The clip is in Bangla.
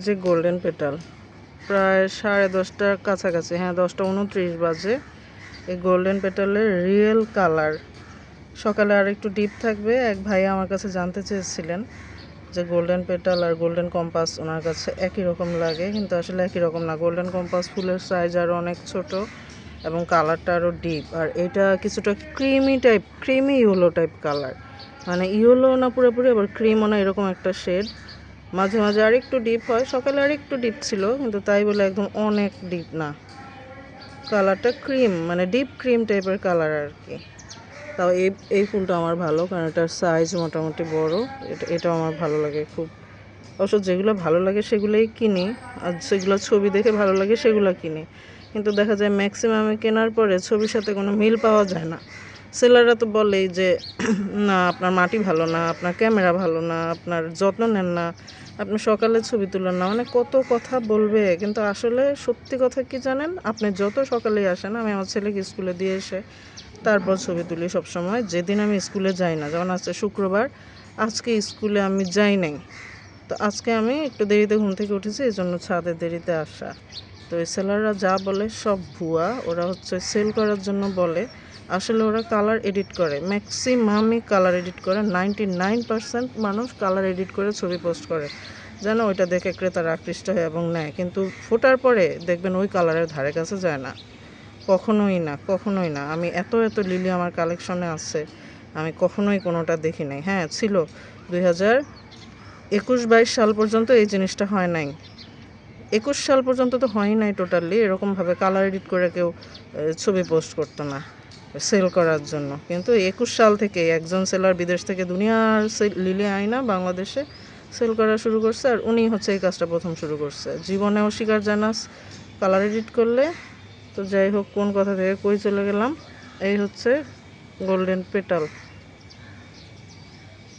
যে গোল্ডেন পেটাল প্রায় 10:30টার কাছাকাছি, হ্যাঁ 10:29 বাজে। এই গোল্ডেন পেটালের রিয়েল কালার সকালে আর একটু ডিপ থাকবে। এক ভাই আমার কাছে জানতে চেয়েছিলেন যে গোল্ডেন পেটাল আর গোল্ডেন কম্পাস ওনার কাছে একই রকম লাগে, কিন্তু আসলে একই রকম না। গোল্ডেন কম্পাস ফুলের সাইজ আরও অনেক ছোট এবং কালারটা আরও ডিপ, আর এটা কিছুটা ক্রিমি ইয়েলো টাইপ কালার, মানে ইয়েলো না পুরোপুরি আবার ক্রিমও না, এরকম একটা শেড। মাঝে মাঝে আর একটু ডিপ হয়, সকালে আর একটু ডিপ ছিল, কিন্তু তাই বলে একদম অনেক ডিপ না। কালারটা ক্রিম, মানে ডিপ ক্রিম টাইপের কালার আর কি। তাও এই ফুলটা আমার ভালো, কারণ এটার সাইজ মোটামুটি বড়। এটাও আমার ভালো লাগে খুব। অবশ্য যেগুলো ভালো লাগে সেগুলোই কিনি, আর সেগুলো ছবি দেখে ভালো লাগে সেগুলো কিনি, কিন্তু দেখা যায় ম্যাক্সিমামে কেনার পরে ছবির সাথে কোনো মিল পাওয়া যায় না। সেলাররা তো বলেই যে না আপনার মাটি ভালো না, আপনার ক্যামেরা ভালো না, আপনার যত্ন নেন না, আপনি সকালে ছবি তুলেন না, মানে কত কথা বলবে। কিন্তু আসলে সত্যি কথা কি জানেন, আপনি যত সকালেই আসেন, আমি আমার ছেলেকে স্কুলে দিয়ে এসে তারপর ছবি তুলি সবসময়। যেদিন আমি স্কুলে যাই না, যেমন আজকে শুক্রবার, আজকে স্কুলে আমি যাই নাই, তো আজকে আমি একটু দেরিতে ঘুম থেকে উঠেছি, এই জন্য ছাদে দেরিতে আসা। তো এই সেলাররা যা বলে সব ভুয়া, ওরা হচ্ছে সেল করার জন্য বলে। আসলে ওরা কালার এডিট করে, ম্যাক্সিমামই কালার এডিট করে। 99% মানুষ কালার এডিট করে ছবি পোস্ট করে যেন ওইটা দেখে ক্রেতারা আকৃষ্ট হয় এবং নেয়, কিন্তু ফোটার পরে দেখবেন ওই কালারের ধারে কাছে যায় না, কখনোই না। আমি এত লিলি আমার কালেকশনে আছে, আমি কখনোই কোনোটা দেখি নাই। হ্যাঁ ছিল 2021-22 সাল পর্যন্ত এই জিনিসটা হয় নাই। 21 সাল পর্যন্ত তো হয় নাই টোটালি এরকমভাবে কালার এডিট করে কেউ ছবি পোস্ট করতো না সেল করার জন্য। কিন্তু 21 সাল থেকে একজন সেলার বিদেশ থেকে দুনিয়ার লিলি আয়না বাংলাদেশে সেল করা শুরু করছে, আর উনি হচ্ছে এই কাজটা প্রথম শুরু করছে। জীবনে অস্বীকার জানাস কালার এডিট করলে। তো যাই হোক, কোন কথা থেকে কই চলে গেলাম। এই হচ্ছে গোল্ডেন পেটাল।